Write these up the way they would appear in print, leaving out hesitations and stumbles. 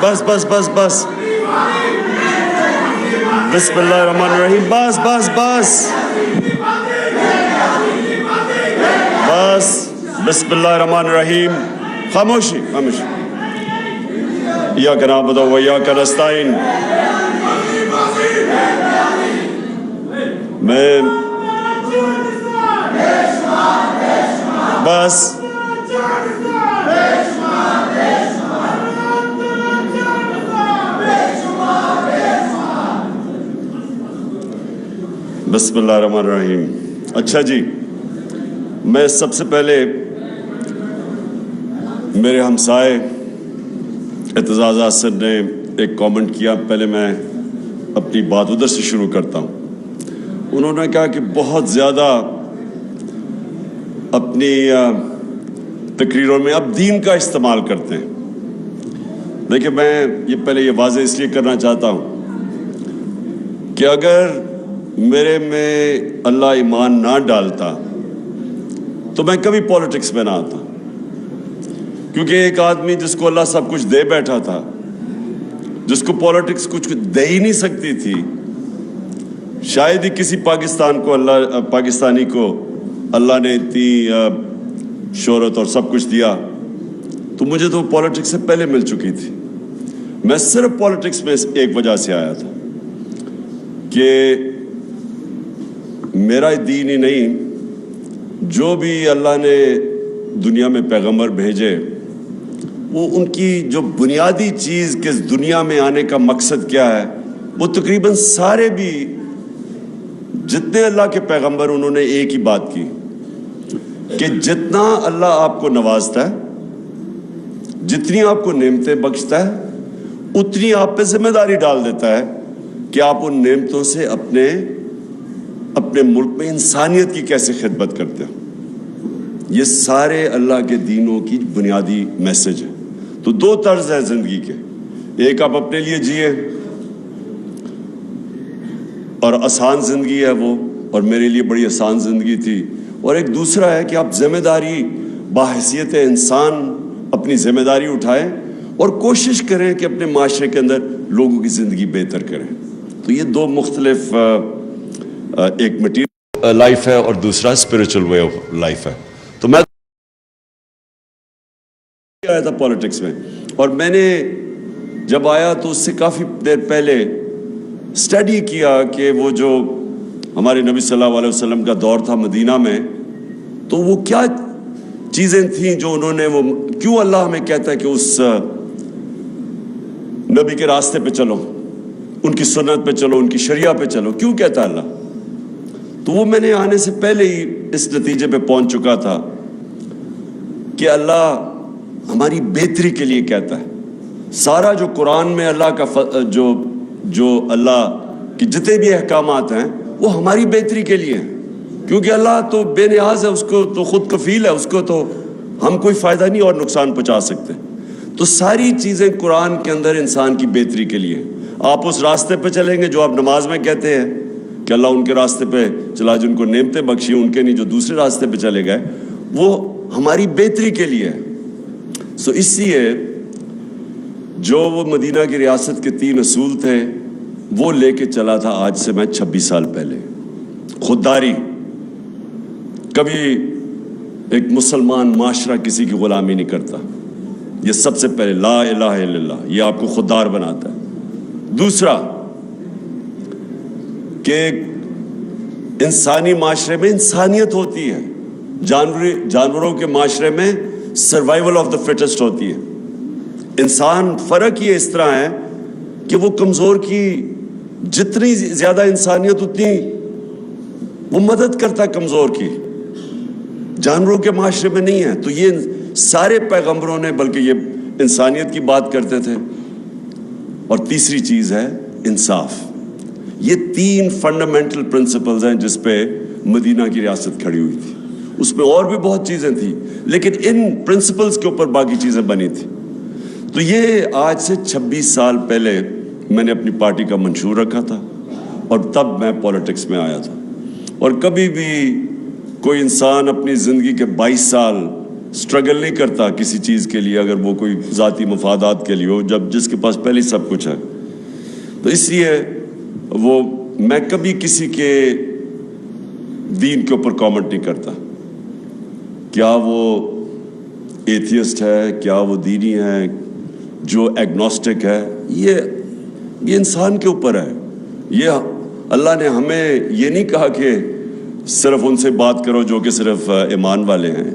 بس بس بس بس بسم اللہ الرحمن الرحیم. بس بس بس بس بسم اللہ الرحمن الرحیم. خاموشی خاموشی. ایاک نعبد و ایاک نستعین. میں بس بسم اللہ الرحمن الرحیم. اچھا جی، میں سب سے پہلے میرے ہمسائے اعتزاز حسن نے ایک کامنٹ کیا، پہلے میں اپنی بات ادھر سے شروع کرتا ہوں. انہوں نے کہا کہ بہت زیادہ اپنی تقریروں میں اب دین کا استعمال کرتے ہیں. دیکھیں، میں یہ واضح اس لیے کرنا چاہتا ہوں کہ اگر میرے میں اللہ ایمان نہ ڈالتا تو میں کبھی پولیٹکس میں نہ آتا، کیونکہ ایک آدمی جس کو اللہ سب کچھ دے بیٹھا تھا، جس کو پولیٹکس کچھ دے ہی نہیں سکتی تھی، شاید ہی کسی پاکستانی کو اللہ نے اتنی شہرت اور سب کچھ دیا، تو مجھے تو پولیٹکس سے پہلے مل چکی تھی. میں صرف پولیٹکس میں ایک وجہ سے آیا تھا کہ میرا دین ہی نہیں، جو بھی اللہ نے دنیا میں پیغمبر بھیجے، وہ ان کی جو بنیادی چیز کہ دنیا میں آنے کا مقصد کیا ہے، وہ تقریباً سارے بھی جتنے اللہ کے پیغمبر انہوں نے ایک ہی بات کی کہ جتنا اللہ آپ کو نوازتا ہے، جتنی آپ کو نعمتیں بخشتا ہے، اتنی آپ پہ ذمہ داری ڈال دیتا ہے کہ آپ ان نعمتوں سے اپنے ملک میں انسانیت کی کیسے خدمت کرتے ہو. یہ سارے اللہ کے دینوں کی بنیادی میسج ہے. تو دو طرز ہے زندگی کے، ایک آپ اپنے لیے جیے اور آسان زندگی ہے وہ، اور میرے لیے بڑی آسان زندگی تھی، اور ایک دوسرا ہے کہ آپ ذمہ داری بحیثیت انسان اپنی ذمہ داری اٹھائیں اور کوشش کریں کہ اپنے معاشرے کے اندر لوگوں کی زندگی بہتر کریں. تو یہ دو مختلف، ایک مٹیریل لائف ہے اور دوسرا اسپرچل وے آف لائف ہے. تو میں آیا تھا پولیٹکس میں، اور میں نے جب آیا تو اس سے کافی دیر پہلے اسٹڈی کیا کہ وہ جو ہمارے نبی صلی اللہ علیہ وسلم کا دور تھا مدینہ میں، تو وہ کیا چیزیں تھیں جو انہوں نے، وہ کیوں اللہ ہمیں کہتا ہے کہ اس نبی کے راستے پہ چلو، ان کی سنت پہ چلو، ان کی شریعہ پہ چلو، کیوں کہتا ہے اللہ؟ تو وہ میں نے آنے سے پہلے ہی اس نتیجے پہ پہنچ چکا تھا کہ اللہ ہماری بہتری کے لیے کہتا ہے. سارا جو قرآن میں اللہ کا جو اللہ کے جتنے بھی احکامات ہیں وہ ہماری بہتری کے لیے ہیں، کیونکہ اللہ تو بے نیاز ہے، اس کو تو خود کفیل ہے، اس کو تو ہم کوئی فائدہ نہیں اور نقصان پہنچا سکتے. تو ساری چیزیں قرآن کے اندر انسان کی بہتری کے لیے. آپ اس راستے پہ چلیں گے جو آپ نماز میں کہتے ہیں کہ اللہ ان کے راستے پہ چلا جن کو نعمتیں بخشی، ان کے نہیں جو دوسرے راستے پہ چلے گئے، وہ ہماری بہتری کے لیے ہے. سو اس لیے جو وہ مدینہ کی ریاست کے 3 اصول تھے وہ لے کے چلا تھا آج سے میں 26 سال پہلے. خودداری، کبھی ایک مسلمان معاشرہ کسی کی غلامی نہیں کرتا. یہ سب سے پہلے لا الہ الا اللہ، یہ آپ کو خوددار بناتا ہے. دوسرا کہ انسانی معاشرے میں انسانیت ہوتی ہے، جانوروں کے معاشرے میں سروائیول آف دا فٹسٹ ہوتی ہے. انسان فرق یہ اس طرح ہے کہ وہ کمزور کی جتنی زیادہ انسانیت اتنی وہ مدد کرتا ہے کمزور کی. جانوروں کے معاشرے میں نہیں ہے. تو یہ سارے پیغمبروں نے بلکہ یہ انسانیت کی بات کرتے تھے. اور تیسری چیز ہے انصاف. یہ 3 فنڈامنٹل پرنسپلز ہیں جس پہ مدینہ کی ریاست کھڑی ہوئی تھی. اس میں اور بھی بہت چیزیں تھیں لیکن ان پرنسپلز کے اوپر باقی چیزیں بنی تھی. تو یہ آج سے 26 سال پہلے میں نے اپنی پارٹی کا منشور رکھا تھا اور تب میں پولیٹکس میں آیا تھا. اور کبھی بھی کوئی انسان اپنی زندگی کے 22 سال سٹرگل نہیں کرتا کسی چیز کے لیے اگر وہ کوئی ذاتی مفادات کے لیے ہو، جب جس کے پاس پہلے سب کچھ ہے. تو اس لیے میں کبھی کسی کے دین کے اوپر کامنٹ نہیں کرتا. کیا وہ ایتھیسٹ ہے، کیا وہ دینی ہے، جو ایگنوسٹک ہے، یہ انسان کے اوپر ہے. یہ اللہ نے ہمیں یہ نہیں کہا کہ صرف ان سے بات کرو جو کہ صرف ایمان والے ہیں.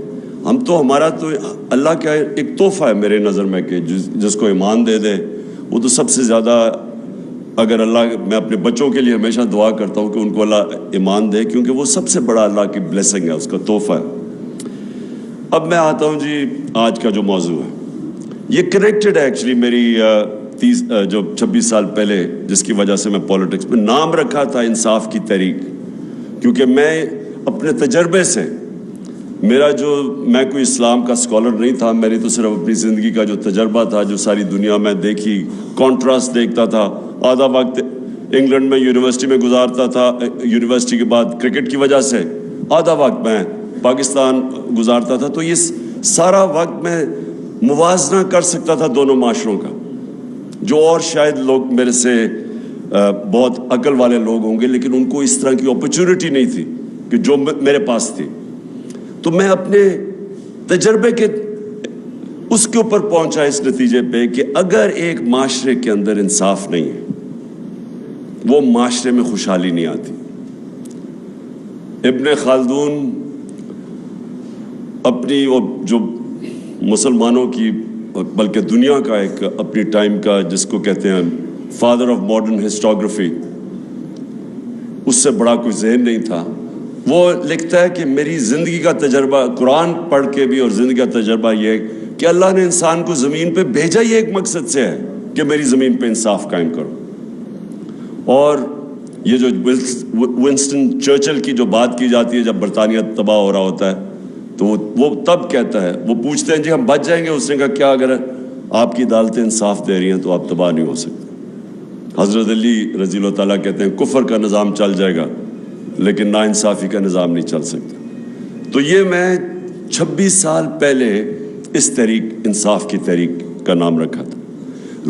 ہمارا تو اللہ کا ایک تحفہ ہے میرے نظر میں کہ جس کو ایمان دے دے وہ تو سب سے زیادہ. اگر اللہ، میں اپنے بچوں کے لیے ہمیشہ دعا کرتا ہوں کہ ان کو اللہ ایمان دے، کیونکہ وہ سب سے بڑا اللہ کی بلیسنگ ہے، اس کا تحفہ ہے. اب میں آتا ہوں جی آج کا جو موضوع ہے، یہ کنیکٹڈ ہے ایکچولی میری 26 سال پہلے جس کی وجہ سے میں پولیٹکس میں نام رکھا تھا انصاف کی تحریک. کیونکہ میں اپنے تجربے سے، میں کوئی اسلام کا اسکالر نہیں تھا، میں نے تو صرف اپنی زندگی کا جو تجربہ تھا، جو ساری دنیا میں دیکھی، کانٹراسٹ دیکھتا تھا. آدھا وقت انگلینڈ میں یونیورسٹی میں گزارتا تھا، یونیورسٹی کے بعد کرکٹ کی وجہ سے آدھا وقت میں پاکستان گزارتا تھا. تو یہ سارا وقت میں موازنہ کر سکتا تھا دونوں معاشروں کا، جو اور شاید لوگ میرے سے بہت عقل والے لوگ ہوں گے، لیکن ان کو اس طرح کی اپرچونٹی نہیں تھی کہ جو میرے پاس تھی. تو میں اپنے تجربے کے اس کے اوپر پہنچا اس نتیجے پہ کہ اگر ایک معاشرے کے اندر انصاف نہیں ہے، وہ معاشرے میں خوشحالی نہیں آتی. ابن خلدون اپنی جو مسلمانوں کی بلکہ دنیا کا ایک اپنی ٹائم کا جس کو کہتے ہیں فادر آف ماڈرن ہسٹوگرافی، اس سے بڑا کوئی ذہن نہیں تھا. وہ لکھتا ہے کہ میری زندگی کا تجربہ قرآن پڑھ کے بھی اور زندگی کا تجربہ یہ ہے کہ اللہ نے انسان کو زمین پہ بھیجا ہی ایک مقصد سے ہے کہ میری زمین پہ انصاف قائم کرو. اور یہ جو ونسٹن چرچل کی جو بات کی جاتی ہے جب برطانیہ تباہ ہو رہا ہوتا ہے تو وہ تب کہتا ہے، وہ پوچھتے ہیں جی ہم بچ جائیں گے، اس نے کہا کیا اگر آپ کی عدالتیں انصاف دے رہی ہیں تو آپ تباہ نہیں ہو سکتے. حضرت علی رضی اللہ تعالیٰ کہتے ہیں کفر کا نظام چل جائے گا لیکن ناانصافی کا نظام نہیں چل سکتا. تو یہ میں 26 سال پہلے اس تحریک انصاف کی تحریک کا نام رکھا تھا.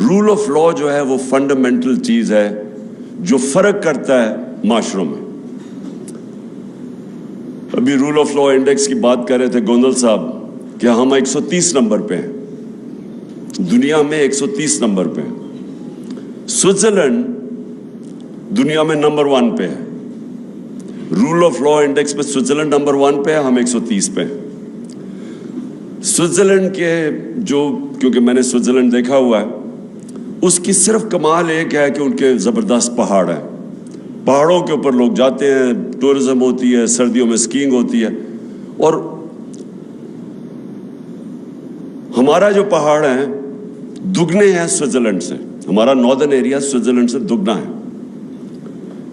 رول آف لا جو ہے وہ فنڈامنٹل چیز ہے جو فرق کرتا ہے معاشروں میں. ابھی رول آف لا انڈیکس کی بات کر رہے تھے گوندل صاحب کہ ہم 130 نمبر پہ ہیں، دنیا میں 130 نمبر پہ ہیں. سوئٹزرلینڈ دنیا میں نمبر 1 پہ ہے. رول آف لا انڈیکس پہ سوئٹزرلینڈ نمبر 1 پہ ہے، ہم 130 پہ ہیں. سوئٹزرلینڈ کے کیونکہ میں نے سوئٹزرلینڈ دیکھا ہوا ہے، اس کی صرف کمال ایک ہے کہ ان کے زبردست پہاڑ ہیں. پہاڑوں کے اوپر لوگ جاتے ہیں، ٹورزم ہوتی ہے، سردیوں میں اسکیئنگ ہوتی ہے. اور ہمارا جو پہاڑ ہیں دگنے ہیں سوئٹزرلینڈ سے، ہمارا ناردرن ایریا سوئٹزرلینڈ سے دگنا ہے.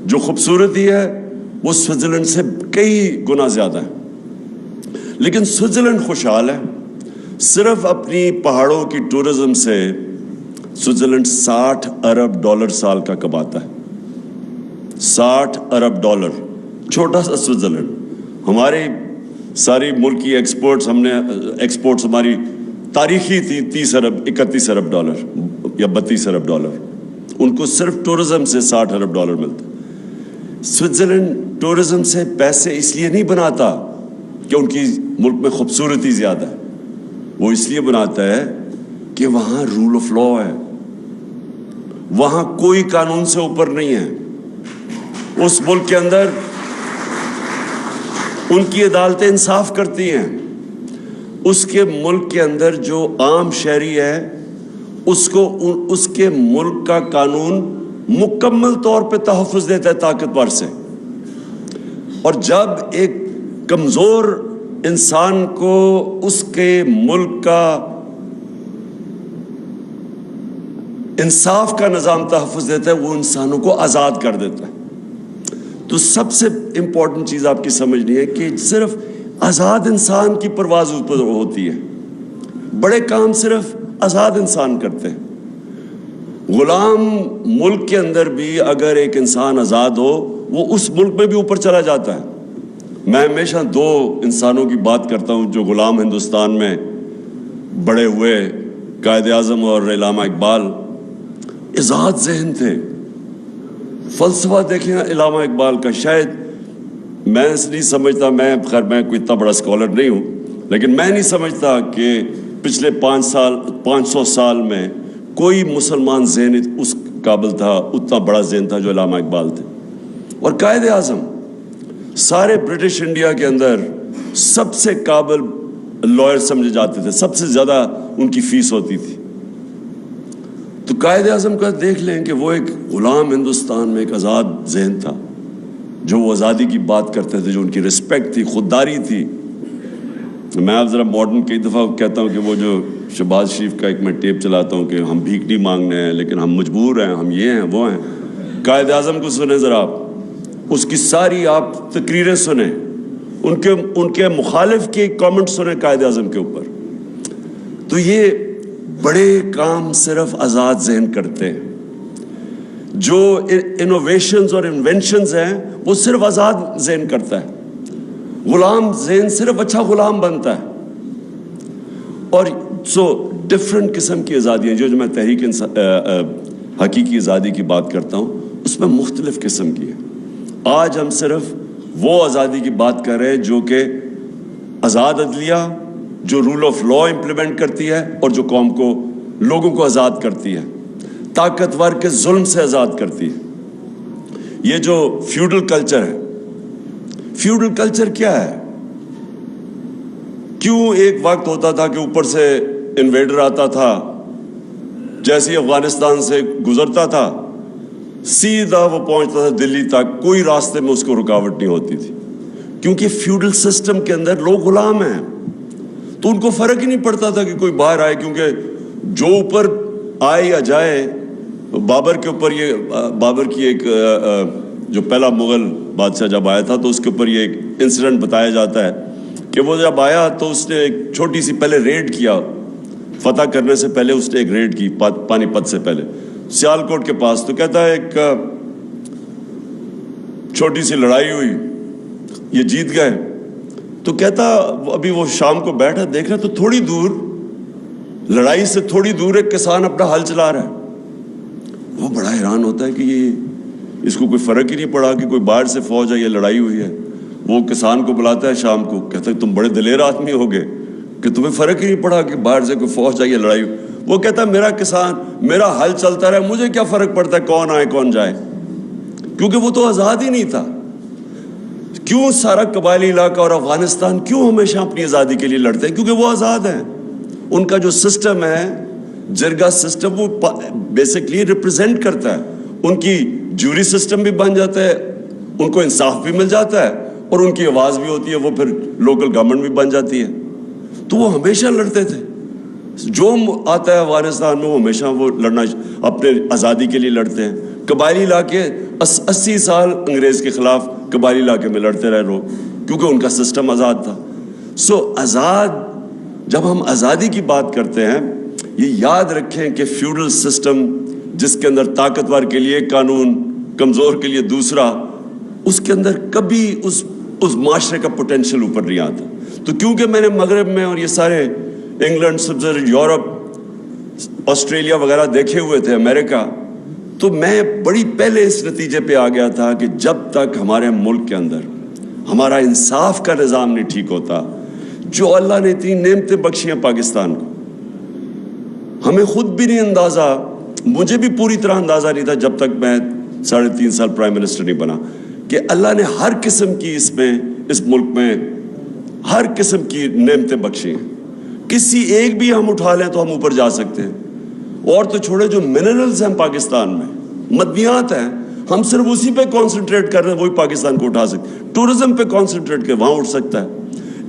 جو خوبصورتی ہے وہ سوئٹزرلینڈ سے کئی گنا زیادہ ہے. لیکن سوئٹزرلینڈ خوشحال ہے. صرف اپنی پہاڑوں کی ٹورزم سے سوئٹزرلینڈ $60 ارب سال کا کماتا ہے. $60 ارب. چھوٹا سا سوئٹزرلینڈ. ہماری ساری ملک کی ایکسپورٹس ہماری تاریخی تھی $30 ارب $31 ارب یا $32 ارب. ان کو صرف ٹورزم سے $60 ارب ملتا. سوئٹزرلینڈ ٹورزم سے پیسے اس لیے نہیں بناتا کہ ان کی ملک میں خوبصورتی زیادہ ہے، وہ اس لیے بناتا ہے کہ وہاں رول آف لا ہے. وہاں کوئی قانون سے اوپر نہیں ہے. اس ملک کے اندر ان کی عدالتیں انصاف کرتی ہیں. اس کے ملک کے اندر جو عام شہری ہے اس کو اس کے ملک کا قانون مکمل طور پہ تحفظ دیتا ہے طاقتور سے. اور جب ایک کمزور انسان کو اس کے ملک کا انصاف کا نظام تحفظ دیتا ہے، وہ انسانوں کو آزاد کر دیتا ہے. تو سب سے امپورٹنٹ چیز آپ کی سمجھنی ہے کہ صرف آزاد انسان کی پرواز اوپر ہوتی ہے. بڑے کام صرف آزاد انسان کرتے ہیں. غلام ملک کے اندر بھی اگر ایک انسان آزاد ہو وہ اس ملک میں بھی اوپر چلا جاتا ہے. میں ہمیشہ دو انسانوں کی بات کرتا ہوں جو غلام ہندوستان میں بڑے ہوئے، قائد اعظم اور علامہ اقبال. آزاد ذہن تھے. فلسفہ دیکھیں علامہ اقبال کا. شاید میں نہیں سمجھتا، میں کوئی اتنا بڑا اسکالر نہیں ہوں، لیکن میں نہیں سمجھتا کہ پچھلے 500 سال میں کوئی مسلمان ذہن اس قابل تھا، اتنا بڑا ذہن تھا جو علامہ اقبال تھے. اور قائد اعظم سارے برٹش انڈیا کے اندر سب سے قابل لائر سمجھے جاتے تھے، سب سے زیادہ ان کی فیس ہوتی تھی. تو قائد اعظم کا دیکھ لیں کہ وہ ایک غلام ہندوستان میں ایک آزاد ذہن تھا، جو وہ آزادی کی بات کرتے تھے، جو ان کی رسپیکٹ تھی، خودداری تھی. میں اب ذرا ماڈرن کئی دفعہ کہتا ہوں کہ وہ جو شہباز شریف کا ایک میں ٹیپ چلاتا ہوں کہ ہم بھیک نہیں مانگنے ہیں لیکن ہم مجبور ہیں، ہم یہ ہیں وہ ہیں. قائد اعظم کو سنیں ذرا آپ، اس کی ساری آپ تقریریں سنیں، ان کے مخالف کے کامنٹ سنیں قائد اعظم کے اوپر. تو یہ بڑے کام صرف آزاد ذہن کرتے ہیں. جو انوویشنز اور انوینشنز ہیں وہ صرف آزاد ذہن کرتا ہے. غلام ذہن صرف اچھا غلام بنتا ہے. اور ڈفرینٹ قسم کی آزادیاں جو میں تحریک حقیقی آزادی کی بات کرتا ہوں اس میں مختلف قسم کی ہے. آج ہم صرف وہ آزادی کی بات کر رہے ہیں جو کہ آزاد عدلیہ، جو رول آف لا امپلیمنٹ کرتی ہے اور جو قوم کو، لوگوں کو آزاد کرتی ہے، طاقتور کے ظلم سے آزاد کرتی ہے. یہ جو فیوڈل کلچر ہے، فیوڈل کلچر کیا ہے؟ کیوں ایک وقت ہوتا تھا کہ اوپر سے انویڈر آتا تھا، جیسے افغانستان سے گزرتا تھا سیدھا وہ پہنچتا تھا دلی تک، کوئی راستے میں اس کو رکاوٹ نہیں ہوتی تھی، کیونکہ فیوڈل سسٹم کے اندر لوگ غلام ہیں. تو ان کو فرق ہی نہیں پڑتا تھا کہ کوئی باہر آئے، کیونکہ جو اوپر آئے یا جائے. بابر کے اوپر بابر کی ایک جو پہلا مغل بادشاہ جب آیا تھا تو اس کے اوپر یہ ایک انسیڈنٹ بتایا جاتا ہے کہ وہ جب آیا تو اس نے ایک چھوٹی سی پہلے ریڈ کیا، فتح کرنے سے پہلے اس نے ایک ریڈ کی پانی پت سے پہلے سیالکوٹ کے پاس. تو کہتا ہے ایک چھوٹی سی لڑائی ہوئی، یہ جیت گئے. تو کہتا ابھی وہ شام کو بیٹھا دیکھ رہا تو تھوڑی دور، لڑائی سے تھوڑی دور ایک کسان اپنا ہل چلا رہا ہے. وہ بڑا حیران ہوتا ہے کہ یہ اس کو کوئی فرق ہی نہیں پڑا کہ کوئی باہر سے فوج ہے یا لڑائی ہوئی ہے. وہ کسان کو بلاتا ہے شام کو، کہتا ہے تم بڑے دلیر آدمی ہو گئے کہ تمہیں فرق ہی نہیں پڑا کہ باہر سے کوئی فوج ہے یا لڑائی ہوئی. وہ کہتا ہے میرا کسان، میرا حل چلتا رہا، مجھے کیا فرق پڑتا ہے کون آئے کون جائے، کیونکہ وہ تو آزاد ہی نہیں تھا. کیوں سارا قبائلی علاقہ اور افغانستان کیوں ہمیشہ اپنی آزادی کے لیے لڑتے ہیں؟ کیونکہ وہ آزاد ہیں. ان کا جو سسٹم ہے، جرگا سسٹم، وہ بیسکلی ریپرزینٹ کرتا ہے. ان کی جوری سسٹم بھی بن جاتا ہے، ان کو انصاف بھی مل جاتا ہے اور ان کی آواز بھی ہوتی ہے، وہ پھر لوکل گورنمنٹ بھی بن جاتی ہے. تو وہ ہمیشہ لڑتے تھے. جو آتا ہے افغانستان میں وہ ہمیشہ وہ لڑنا، اپنے آزادی کے لیے لڑتے ہیں. قبائلی علاقے 80 سال انگریز کے خلاف قبائلی علاقے میں لڑتے رہے لوگ، کیونکہ ان کا سسٹم آزاد تھا. آزاد، جب ہم آزادی کی بات کرتے ہیں یہ یاد رکھیں کہ فیوڈل سسٹم جس کے اندر طاقتور کے لیے قانون، کمزور کے لیے دوسرا، اس کے اندر کبھی اس معاشرے کا پوٹینشیل اوپر نہیں آتا. تو کیونکہ میں نے مغرب میں اور یہ سارے انگلینڈ، سوئٹزرلینڈ، یورپ، آسٹریلیا وغیرہ دیکھے ہوئے تھے، امریکہ، تو میں بڑی پہلے اس نتیجے پہ آ گیا تھا کہ جب تک ہمارے ملک کے اندر ہمارا انصاف کا نظام نہیں ٹھیک ہوتا، جو اللہ نے اتنی نعمتیں بخشی ہیں پاکستان کو، ہمیں خود بھی نہیں اندازہ، مجھے بھی پوری طرح اندازہ نہیں تھا جب تک میں 3.5 سال پرائم منسٹر نہیں بنا، کہ اللہ نے ہر قسم کی اس ملک میں ہر قسم کی نعمتیں بخشی ہیں. کسی ایک بھی ہم اٹھا لیں تو ہم اوپر جا سکتے ہیں. اور تو چھوڑے جو منرلز ہیں پاکستان میں، مدنیات ہیں، ہم صرف اسی پہ کانسنٹریٹ کر رہے ہیں، وہی پاکستان کو اٹھا سکتے ہیں. ٹورزم پہ کانسنٹریٹ کر، وہاں اٹھ سکتا ہے.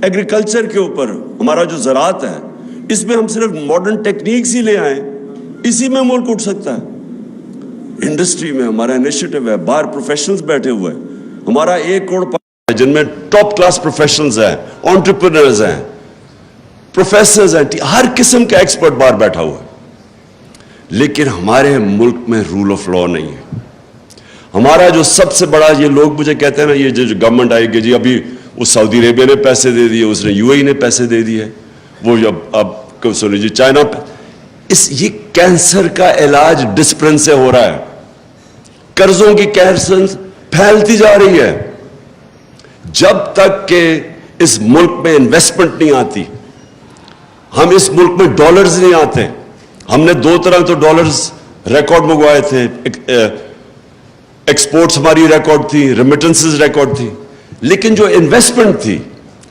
ایگریکلچر کے اوپر ہمارا جو زراعت ہے، اس میں ہم صرف ماڈرن ٹیکنیکس ہی لے آئیں، اسی میں ملک اٹھ سکتا ہے. انڈسٹری میں ہمارا انیشیٹو ہے، باہر پروفیشنلز بیٹھے ہوئے ہیں، ہمارا 1 کروڑ جن میں ٹاپ کلاس پروفیشنلز ہیں، انٹرپرینرز ہیں، پروفیسرز ہیں، ہر قسم کا ایکسپرٹ باہر بیٹھا ہوا ہے. لیکن ہمارے ملک میں رول آف لا نہیں ہے. ہمارا جو سب سے بڑا، یہ لوگ مجھے کہتے ہیں نا، یہ جو گورنمنٹ آئے گی جی ابھی وہ سعودی عربیہ نے پیسے دے دیے, اس نے UAE نے پیسے دے دیے, وہ اب سن لیجیے چائنا یہ کینسر کا علاج ڈسپلن سے ہو رہا ہے. قرضوں کی کینسر پھیلتی جا رہی ہے. جب تک کہ اس ملک میں انویسٹمنٹ نہیں آتی, ہم اس ملک میں ڈالرز نہیں آتے. ہم نے 2 طرح تو ڈالرز ریکارڈ منگوائے تھے, ایکسپورٹس ہماری ریکارڈ تھی, ریمیٹنسز ریکارڈ تھی, لیکن جو انویسٹمنٹ تھی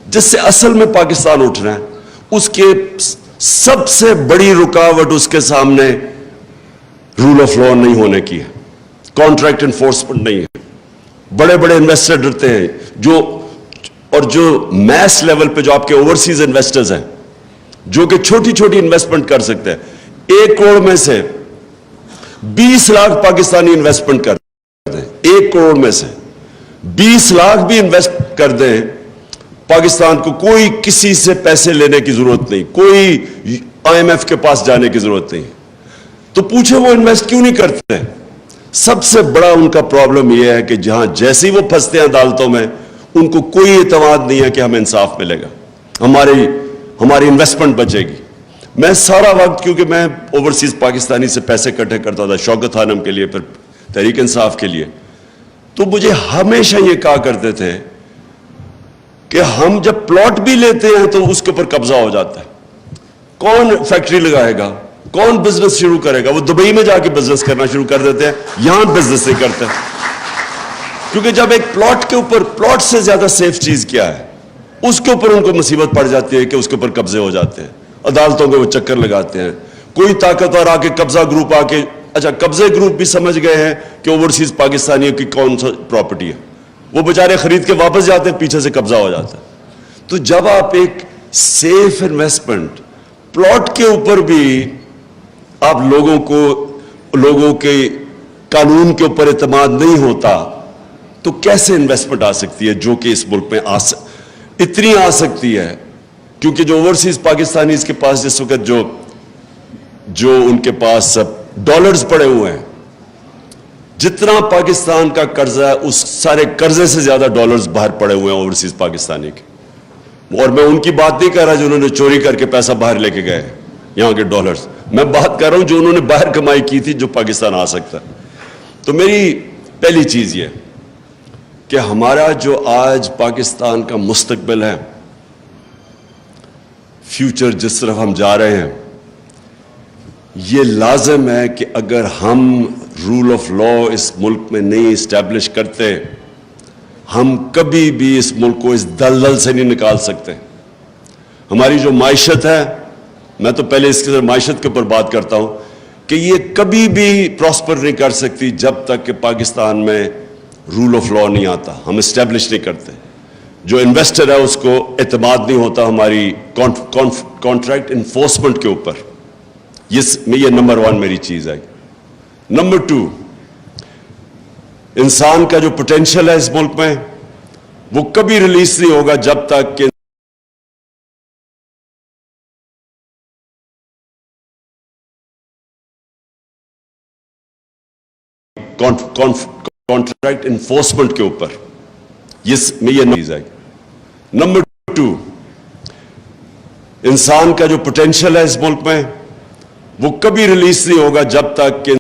جس سے اصل میں پاکستان اٹھ رہا ہے, اس کے سب سے بڑی رکاوٹ اس کے سامنے رول آف لا نہیں ہونے کی ہے, کانٹریکٹ انفورسمنٹ نہیں ہے. بڑے بڑے انویسٹر ڈرتے ہیں, جو میس لیول پہ جو آپ کے اوورسیز انویسٹرز ہیں, جو کہ چھوٹی چھوٹی انویسٹمنٹ کر سکتے ہیں, 1 کروڑ میں سے 20 لاکھ پاکستانی انویسٹمنٹ کر دیں, 1 کروڑ میں سے 20 لاکھ بھی انویسٹ کر دیں, پاکستان کو کوئی کسی سے پیسے لینے کی ضرورت نہیں, کوئی IMF کے پاس جانے کی ضرورت نہیں. تو پوچھے وہ انویسٹ کیوں نہیں کرتے؟ سب سے بڑا ان کا پرابلم یہ ہے کہ جہاں جیسے ہی وہ پھنستے ہیں عدالتوں میں, ان کو کوئی اعتماد نہیں ہے کہ ہمیں انصاف ملے گا, ہماری انویسٹمنٹ بچے گی. میں سارا وقت, کیونکہ میں اوورسیز پاکستانی سے پیسے اکٹھے کرتا تھا شوکت خانم کے لیے, پھر تحریک انصاف کے لیے, تو مجھے ہمیشہ یہ کہا کرتے تھے کہ ہم جب پلاٹ بھی لیتے ہیں تو اس کے اوپر قبضہ ہو جاتا ہے. کون فیکٹری لگائے گا, کون بزنس شروع کرے گا؟ وہ دبئی میں جا کے بزنس کرنا شروع کر دیتے ہیں, یہاں بزنس نہیں کرتے. کیونکہ جب ایک پلاٹ کے اوپر, پلاٹ سے زیادہ سیف چیز کیا ہے, اس کے اوپر ان کو مصیبت پڑ جاتی ہے کہ اس کے اوپر قبضے ہو جاتے ہیں, عدالتوں کے وہ چکر لگاتے ہیں. کوئی طاقتور آ کے قبضہ گروپ آ کے, اچھا قبضے گروپ بھی سمجھ گئے ہیں کہ اوورسیز پاکستانیوں کی کون سا پراپرٹی ہے, وہ بیچارے خرید کے واپس جاتے ہیں, پیچھے سے قبضہ ہو جاتا ہے. تو جب آپ ایک سیف انویسٹمنٹ پلاٹ کے اوپر بھی آپ لوگوں کے قانون کے اوپر اعتماد نہیں ہوتا, تو کیسے انویسٹمنٹ آ سکتی ہے جو کہ اس ملک میں اتنی آ سکتی ہے؟ کیونکہ جو اوورسیز پاکستانی اس کے پاس جس وقت جو ان کے پاس ڈالرز پڑے ہوئے ہیں, جتنا پاکستان کا قرضہ ہے اس سارے قرضے سے زیادہ ڈالرز باہر پڑے ہوئے ہیں اوورسیز پاکستانی کے. اور میں ان کی بات نہیں کر رہا جو انہوں نے چوری کر کے پیسہ باہر لے کے گئے یہاں کے ڈالرز, میں بات کر رہا ہوں جو انہوں نے باہر کمائی کی تھی جو پاکستان آ سکتا ہے. تو میری پہلی چیز یہ کہ ہمارا جو آج پاکستان کا مستقبل ہے, فیوچر جس طرف ہم جا رہے ہیں, یہ لازم ہے کہ اگر ہم رول آف لا اس ملک میں نہیں اسٹیبلش کرتے, ہم کبھی بھی اس ملک کو اس دلدل سے نہیں نکال سکتے. ہماری جو معیشت ہے, میں تو پہلے اس کے معیشت کے اوپر بات کرتا ہوں, کہ یہ کبھی بھی پراسپر نہیں کر سکتی جب تک کہ پاکستان میں رول آف لا نہیں آتا, ہم اسٹیبلش نہیں کرتے. جو انویسٹر ہے اس کو اعتماد نہیں ہوتا ہماری کانٹریکٹ انفورسمنٹ کے اوپر. یہ نمبر 1 میری چیز ہے. نمبر 2, انسان کا جو پوٹینشیل ہے اس ملک میں وہ کبھی ریلیز نہیں ہوگا جب تک کہ کانٹریکٹ انفورسمنٹ کے اوپر. یہ چیز ہے. نمبر 2, انسان کا جو پوٹینشیل ہے اس ملک میں وہ کبھی ریلیز نہیں ہوگا جب تک کہ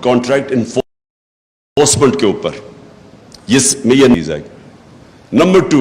کانٹریکٹ انفورسمنٹ کے اوپر. یہ چیز ہے. نمبر 2,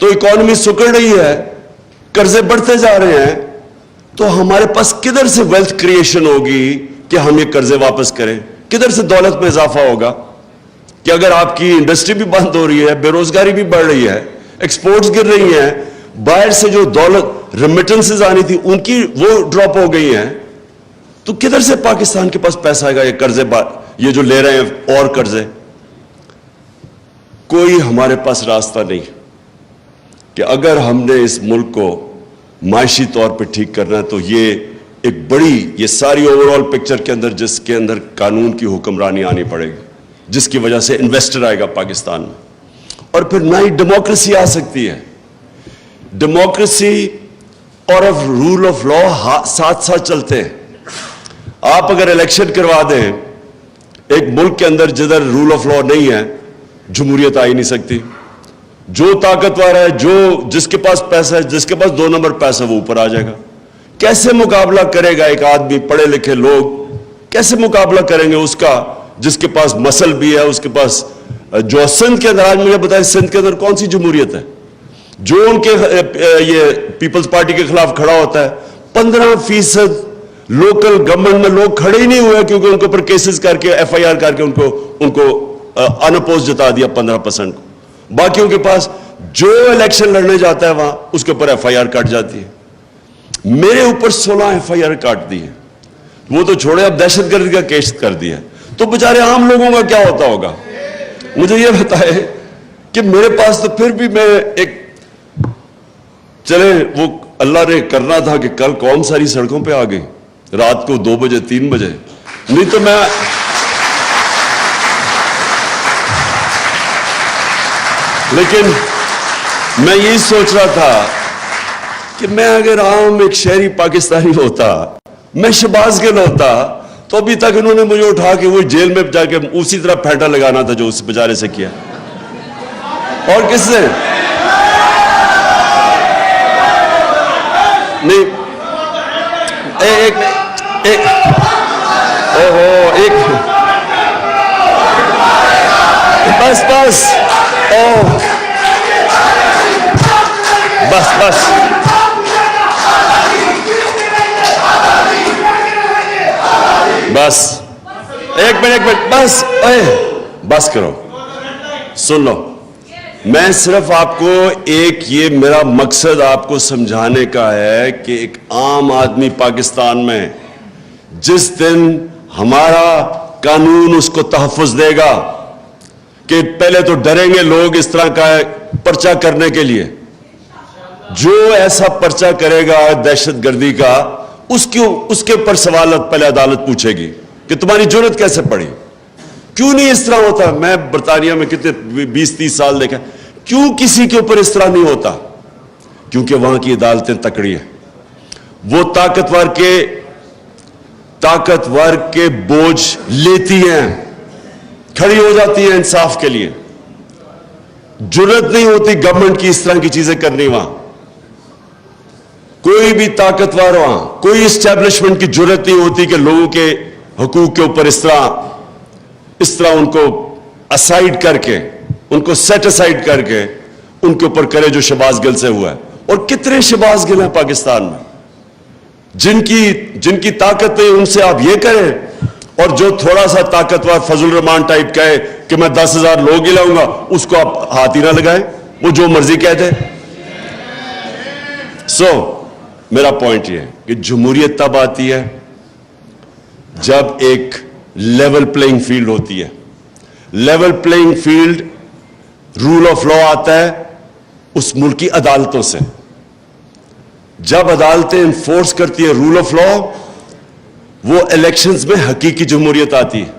تو اکانومی سکڑ رہی ہے, قرضے بڑھتے جا رہے ہیں, تو ہمارے پاس کدھر سے ویلتھ کریشن ہوگی کہ ہم یہ قرضے واپس کریں؟ کدھر سے دولت میں اضافہ ہوگا؟ کہ اگر آپ کی انڈسٹری بھی بند ہو رہی ہے, بے روزگاری بھی بڑھ رہی ہے, ایکسپورٹس گر رہی ہیں, باہر سے جو دولت ریمیٹنسز آنی تھی ان کی وہ ڈراپ ہو گئی ہیں, تو کدھر سے پاکستان کے پاس پیسہ آئے گا یہ قرضے یہ جو لے رہے ہیں اور قرضے؟ کوئی ہمارے پاس راستہ نہیں کہ اگر ہم نے اس ملک کو معاشی طور پہ ٹھیک کرنا ہے تو یہ ایک بڑی, یہ ساری اوور آل پکچر کے اندر جس کے اندر قانون کی حکمرانی آنی پڑے گی, جس کی وجہ سے انویسٹر آئے گا پاکستان میں, اور پھر نہ ہی ڈیموکریسی آ سکتی ہے. ڈیموکریسی اور رول آف لا ساتھ ساتھ چلتے ہیں. آپ اگر الیکشن کروا دیں ایک ملک کے اندر جدھر رول آف لا نہیں ہے, جمہوریت آ ہی نہیں سکتی. جو طاقتور ہے, جس کے پاس پیسہ ہے, جس کے پاس 2 نمبر پیسہ, وہ اوپر آ جائے گا. کیسے مقابلہ کرے گا ایک آدمی, پڑھے لکھے لوگ کیسے مقابلہ کریں گے اس کا جس کے پاس مسل بھی ہے, اس کے پاس جو سندھ کے اندر, آج مجھے بتائیں سندھ کے اندر کون سی جمہوریت ہے؟ جو ان کے یہ پیپلز پارٹی کے خلاف کھڑا ہوتا ہے, 15% لوکل گورنمنٹ میں لوگ کھڑے ہی نہیں ہوئے کیونکہ ان کے اوپر کیسز کر کے FIR کر کے ان کو انپوز جتا دیا 15% کو. باقیوں کے پاس جو الیکشن لڑنے جاتا ہے وہاں اس کے اوپر FIR کٹ جاتی ہے. میرے اوپر 16 FIR کاٹ دی ہے, وہ تو چھوڑے اب دہشت گردی کا کیس کر دیا. تو بیچارے عام لوگوں کا کیا ہوتا ہوگا؟ مجھے یہ بتائے کہ میرے پاس تو پھر بھی میں ایک چلے وہ اللہ نے کرنا تھا کہ کل قوم ساری سڑکوں پہ آ گئی رات کو 2 بجے 3 بجے, نہیں تو میں لیکن میں یہی سوچ رہا تھا کہ میں اگر عام ایک شہری پاکستانی ہوتا, میں شہباز گل ہوتا, تو ابھی تک انہوں نے مجھے اٹھا کے وہ جیل میں جا کے اسی طرح پھینٹا لگانا تھا جو اس بیچارے سے کیا. اور کس سے نہیں, بس بس بس بس بس ایک منٹ بس بس کرو, سن لو. میں صرف آپ کو ایک یہ میرا مقصد آپ کو سمجھانے کا ہے کہ ایک عام آدمی پاکستان میں جس دن ہمارا قانون اس کو تحفظ دے گا کہ پہلے تو ڈریں گے لوگ اس طرح کا پرچہ کرنے کے لیے, جو ایسا پرچہ کرے گا دہشت گردی کا اس کے اوپر سوالات پہلے عدالت پوچھے گی کہ تمہاری جرت کیسے پڑی, کیوں نہیں اس طرح ہوتا. میں برطانیہ میں کتنے 20-30 سال دیکھا, کیوں کسی کے اوپر اس طرح نہیں ہوتا؟ کیونکہ وہاں کی عدالتیں تکڑی ہیں, وہ طاقتور کے بوجھ لیتی ہیں, کھڑی ہو جاتی ہیں انصاف کے لیے. جرت نہیں ہوتی گورنمنٹ کی اس طرح کی چیزیں کرنی. وہاں کوئی بھی طاقتور, وہاں کوئی اسٹیبلشمنٹ کی جرت نہیں ہوتی کہ لوگوں کے حقوق کے اوپر اس طرح ان کو اسائیڈ کر کے, ان کو سیٹ اسائیڈ کر کے ان کے اوپر کرے جو شہباز گل سے ہوا ہے. اور کتنے شہباز گل ہیں پاکستان میں جن کی طاقت نہیں, ان سے آپ یہ کریں, اور جو تھوڑا سا طاقتور فضل الرحمان ٹائپ کہے کہ میں 10,000 لوگ ہی لاؤں گا, اس کو آپ ہاتھ ہی نہ لگائیں, وہ جو مرضی کہتے. میرا پوائنٹ یہ ہے کہ جمہوریت تب آتی ہے جب ایک لیول پلینگ فیلڈ ہوتی ہے. Level playing field rule of law آتا ہے اس ملک کی عدالتوں سے. جب عدالتیں انفورس کرتی ہے رول آف لا, وہ الیکشنز میں حقیقی جمہوریت آتی ہے.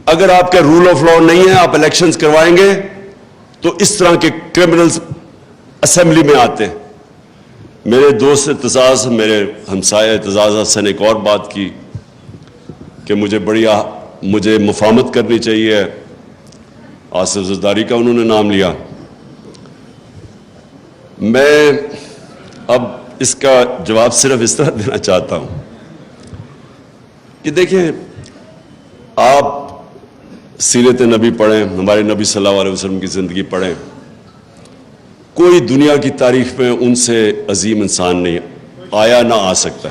اگر آپ کا رول آف لا نہیں ہے, آپ الیکشنز کروائیں گے تو اس طرح کے کرمنلز اسمبلی میں آتے ہیں. میرے دوست اعتزاز, میرے ہمسائے اعتزاز حسن نے ایک اور بات کی کہ مجھے مفاہمت کرنی چاہیے. آصف زرداری کا انہوں نے نام لیا. میں اب اس کا جواب صرف اس طرح دینا چاہتا ہوں کہ دیکھیں, آپ سیرت نبی پڑھیں, ہمارے نبی صلی اللہ علیہ وسلم کی زندگی پڑھیں, کوئی دنیا کی تاریخ میں ان سے عظیم انسان نہیں آیا نہ آ سکتا.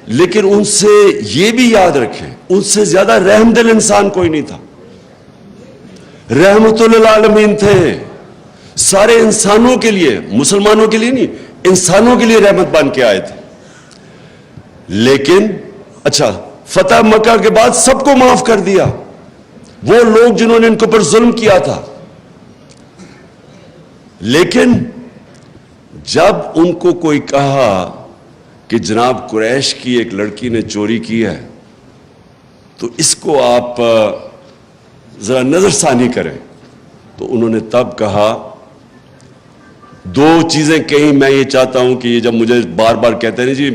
لیکن ان سے یہ بھی یاد رکھیں ان سے زیادہ رحم دل انسان کوئی نہیں تھا. رحمت للعالمین تھے, سارے انسانوں کے لیے, مسلمانوں کے لیے نہیں, انسانوں کے لیے رحمت بن کے آئے تھے. لیکن اچھا فتح مکہ کے بعد سب کو معاف کر دیا, وہ لوگ جنہوں نے ان کے اوپر ظلم کیا تھا. لیکن جب ان کو کوئی کہا کہ جناب قریش کی ایک لڑکی نے چوری کی ہے تو اس کو آپ ذرا نظر ثانی کریں, تو انہوں نے تب کہا دو چیزیں کہیں. میں یہ چاہتا ہوں کہ یہ جب مجھے بار بار کہتے ہیں جی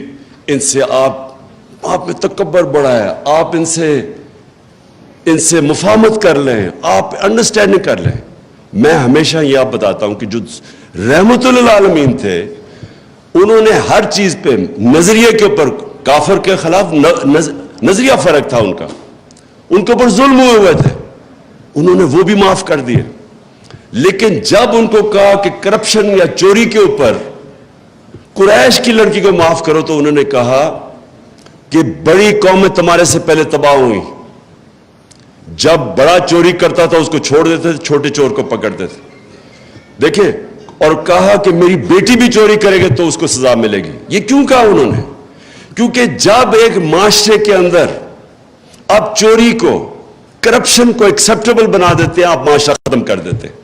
ان سے آپ میں تکبر بڑا ہے, آپ ان سے مفاہمت کر لیں, آپ انڈرسٹینڈنگ کر لیں. میں ہمیشہ یہ آپ بتاتا ہوں کہ جو رحمت للعالمین تھے انہوں نے ہر چیز پہ نظریے کے اوپر کافر کے خلاف نظریہ فرق تھا ان کا, ان کے اوپر ظلم ہوئے تھے, انہوں نے وہ بھی معاف کر دیے. لیکن جب ان کو کہا کہ کرپشن یا چوری کے اوپر قریش کی لڑکی کو معاف کرو تو انہوں نے کہا کہ بڑی قومیں تمہارے سے پہلے تباہ ہوئی, جب بڑا چوری کرتا تھا اس کو چھوڑ دیتے تھے, چھوٹے چور کو پکڑتے تھے. دیکھیں, اور کہا کہ میری بیٹی بھی چوری کرے گی تو اس کو سزا ملے گی. یہ کیوں کہا انہوں نے؟ کیونکہ جب ایک معاشرے کے اندر آپ چوری کو, کرپشن کو ایکسیپٹیبل بنا دیتے ہیں, آپ معاشرہ ختم کر دیتے ہیں.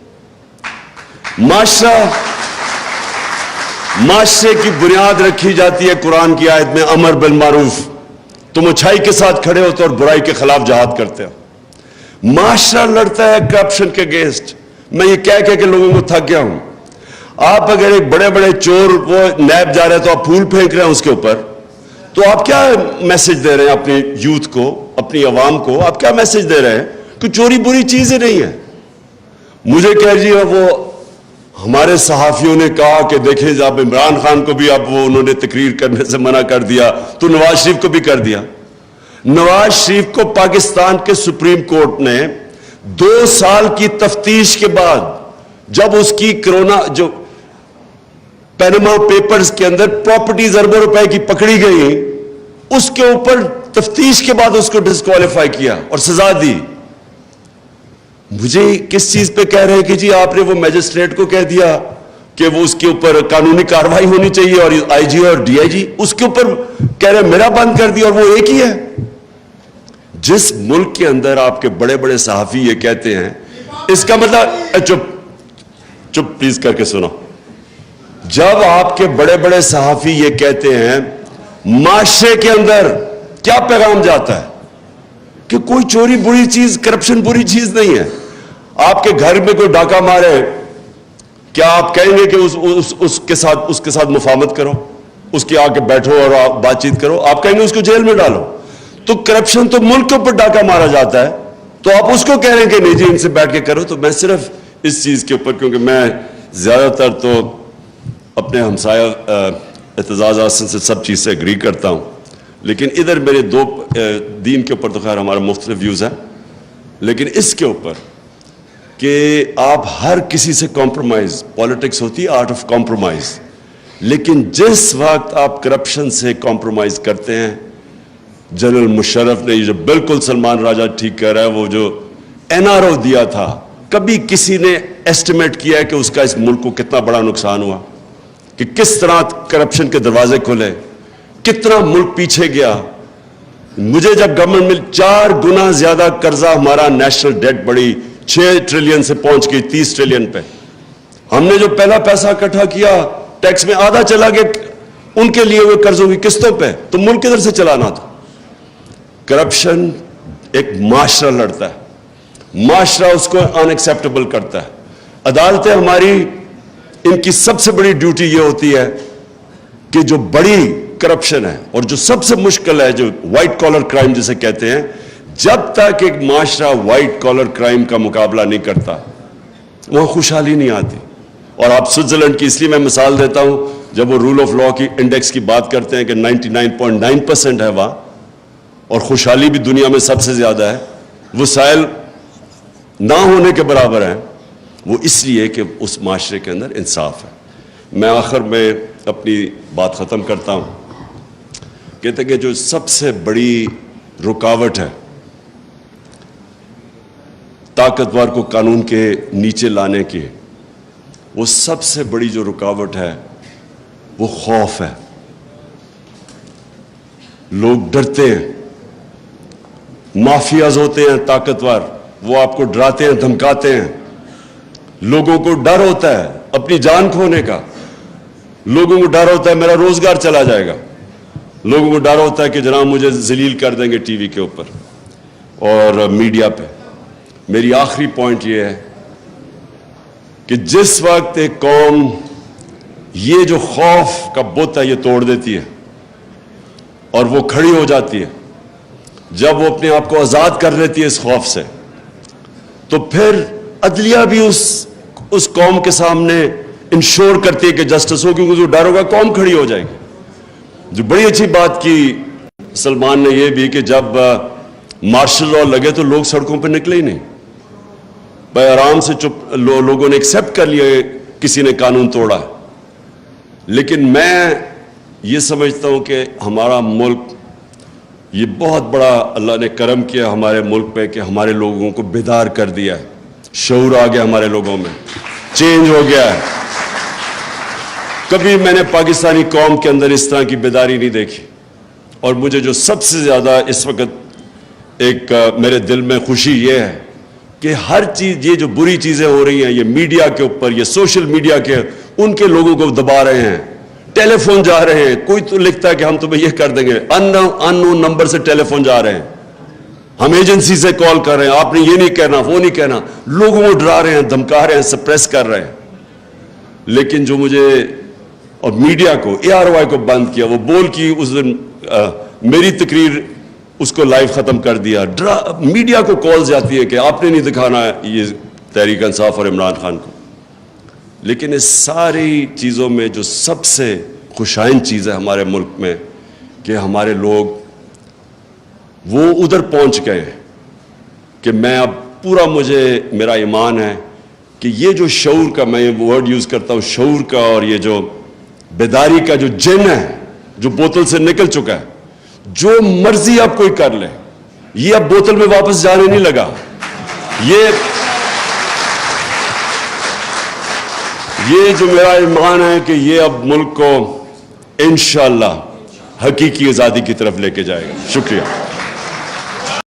معاشرے کی بنیاد رکھی جاتی ہے قرآن کی آیت میں امر بالمعروف, تم اچھائی کے ساتھ کھڑے ہوتے اور برائی کے خلاف جہاد کرتے ہو. معاشرہ لڑتا ہے کرپشن کے اگینسٹ. میں یہ کہہ کہ لوگوں کو تھک گیا ہوں. آپ اگر ایک بڑے بڑے چور وہ نیب جا رہے ہیں تو آپ پھول پھینک رہے ہیں اس کے اوپر, تو آپ کیا میسج دے رہے ہیں اپنی یوتھ کو, اپنی عوام کو؟ آپ کیا میسج دے رہے ہیں کہ چوری بری چیز ہی نہیں ہے. مجھے کہہ جی وہ ہمارے صحافیوں نے کہا کہ دیکھیں جب عمران خان کو بھی اب وہ انہوں نے تقریر کرنے سے منع کر دیا تو نواز شریف کو بھی کر دیا. نواز شریف کو پاکستان کے سپریم کورٹ نے 2 سال کی تفتیش کے بعد, جب اس کی کرونا جو پینما پیپرز کے اندر پراپرٹیز اربوں روپے کی پکڑی گئی, اس کے اوپر تفتیش کے بعد اس کو ڈسکوالیفائی کیا اور سزا دی. مجھے کس چیز پہ کہہ رہے ہیں کہ جی آپ نے وہ میجسٹریٹ کو کہہ دیا کہ وہ اس کے اوپر قانونی کارروائی ہونی چاہیے, اور آئی جی اور ڈی آئی جی اس کے اوپر کہہ رہے ہیں میرا بند کر دیا, اور وہ ایک ہی ہے. جس ملک کے اندر آپ کے بڑے بڑے صحافی یہ کہتے ہیں, اس کا مطلب چپ پلیز کر کے سنو, جب آپ کے بڑے بڑے صحافی یہ کہتے ہیں معاشرے کے اندر کیا پیغام جاتا ہے کہ کوئی چوری بری چیز, کرپشن بری چیز نہیں ہے. آپ کے گھر میں کوئی ڈاکہ مارے, کیا آپ کہیں گے کہ اس کے ساتھ مفاہمت کرو, اس کے آ کے بیٹھو اور بات چیت کرو؟ آپ کہیں گے اس کو جیل میں ڈالو. تو کرپشن تو ملک کے اوپر ڈاکہ مارا جاتا ہے, تو آپ اس کو کہہ رہے ہیں کہ نہیں جی ان سے بیٹھ کے کرو. تو میں صرف اس چیز کے اوپر, کیونکہ میں زیادہ تر تو اپنے ہمسایہ اعتزاز حسن سے سب چیز سے اگری کرتا ہوں, لیکن ادھر میرے دین کے اوپر تو خیر ہمارا مختلف ویوز ہیں, لیکن اس کے اوپر کہ آپ ہر کسی سے کمپرومائز, پالیٹکس ہوتی ہے آرٹ آف کمپرومائز, لیکن جس وقت آپ کرپشن سے کمپرومائز کرتے ہیں, جنرل مشرف نے یہ جو بالکل سلمان راجہ ٹھیک کہہ رہا ہے, وہ جو این آر او دیا تھا, کبھی کسی نے ایسٹیمیٹ کیا ہے کہ اس کا اس ملک کو کتنا بڑا نقصان ہوا, کہ کس طرح کرپشن کے دروازے کھلے, کتنا ملک پیچھے گیا. مجھے جب گورنمنٹ میں 4 گنا زیادہ قرضہ ہمارا نیشنل ڈیٹ بڑی 6 ٹریلین سے پہنچ گئی 30 ٹریلین پہ. ہم نے جو پہلا پیسہ اکٹھا کیا ٹیکس میں آدھا چلا گیا ان کے لیے ہوئے قرضوں کی قسطوں پہ, تو ملک کدھر سے چلانا تھا. کرپشن ایک معاشرہ لڑتا ہے, معاشرہ اس کو ان ایکسیپٹیبل کرتا ہے. عدالتیں ہماری, ان کی سب سے بڑی ڈیوٹی یہ ہوتی ہے کہ جو بڑی کرپشن ہے اور جو سب سے مشکل ہے, جو وائٹ کالر کرائم جسے کہتے ہیں, جب تک ایک معاشرہ وائٹ کالر کرائم کا مقابلہ نہیں کرتا وہاں خوشحالی نہیں آتی. اور آپ سوئٹزرلینڈ کی اس لیے میں مثال دیتا ہوں, جب وہ رول آف لا کی انڈیکس کی بات کرتے ہیں کہ 99.9% ہے وہاں, اور خوشحالی بھی دنیا میں سب سے زیادہ ہے, وسائل نہ ہونے کے برابر ہیں, وہ اس لیے کہ اس معاشرے کے اندر انصاف ہے. میں آخر میں اپنی بات ختم کرتا ہوں. کہتے ہیں کہ جو سب سے بڑی رکاوٹ ہے طاقتور کو قانون کے نیچے لانے کی، وہ سب سے بڑی جو رکاوٹ ہے وہ خوف ہے. لوگ ڈرتے ہیں، مافیاز ہوتے ہیں طاقتور، وہ آپ کو ڈراتے ہیں، دھمکاتے ہیں. لوگوں کو ڈر ہوتا ہے اپنی جان کھونے کا، لوگوں کو ڈر ہوتا ہے میرا روزگار چلا جائے گا، لوگوں کو ڈر ہوتا ہے کہ جناب مجھے ذلیل کر دیں گے ٹی وی کے اوپر اور میڈیا پہ. میری آخری پوائنٹ یہ ہے کہ جس وقت ایک قوم یہ جو خوف کا بت ہے یہ توڑ دیتی ہے اور وہ کھڑی ہو جاتی ہے، جب وہ اپنے آپ کو آزاد کر لیتی ہے اس خوف سے، تو پھر عدلیہ بھی اس قوم کے سامنے انشور کرتی ہے کہ جسٹس ہو، کیونکہ جو ڈر ہوگا قوم کھڑی ہو جائے گی. جو بڑی اچھی بات کی سلمان نے یہ بھی کہ جب مارشل لاء لگے تو لوگ سڑکوں پہ نکلے ہی نہیں، بھائی آرام سے چپ لوگوں نے ایکسیپٹ کر لیا کسی نے قانون توڑا. لیکن میں یہ سمجھتا ہوں کہ ہمارا ملک یہ بہت بڑا اللہ نے کرم کیا ہمارے ملک پہ کہ ہمارے لوگوں کو بیدار کر دیا ہے، شعور آ گیا ہمارے لوگوں میں، چینج ہو گیا ہے. کبھی میں نے پاکستانی قوم کے اندر اس طرح کی بیداری نہیں دیکھی. اور مجھے جو سب سے زیادہ اس وقت ایک میرے دل میں خوشی یہ ہے کہ ہر چیز، یہ جو بری چیزیں ہو رہی ہیں یہ میڈیا کے اوپر، یہ سوشل میڈیا کے، ان کے لوگوں کو دبا رہے ہیں. ٹیلی فون جا رہے ہیں، کوئی تو لکھتا ہے کہ ہم تمہیں یہ کر دیں گے، ان نون نمبر سے ٹیلی فون جا رہے ہیں، ہم ایجنسی سے کال کر رہے ہیں، آپ نے یہ نہیں کہنا وہ نہیں کہنا، لوگوں کو ڈرا رہے ہیں، دھمکا رہے ہیں، سپریس کر رہے ہیں. لیکن جو مجھے اور میڈیا کو ARY کو بند کیا، وہ بول کی اس دن میری تقریر اس کو لائیو ختم کر دیا. میڈیا کو کال جاتی ہے کہ آپ نے نہیں دکھانا یہ تحریک انصاف اور عمران خان کو. لیکن اس ساری چیزوں میں جو سب سے خوشائن چیز ہے ہمارے ملک میں کہ ہمارے لوگ وہ ادھر پہنچ گئے ہیں کہ میں اب پورا میرا ایمان ہے کہ یہ جو شعور کا، میں یہ ورڈ یوز کرتا ہوں شعور کا، اور یہ جو بیداری کا جو جن ہے جو بوتل سے نکل چکا ہے، جو مرضی اب کوئی کر لے، یہ اب بوتل میں واپس جانے نہیں لگا. یہ جو میرا ایمان ہے کہ یہ اب ملک کو انشاءاللہ حقیقی آزادی کی طرف لے کے جائے گا. شکریہ.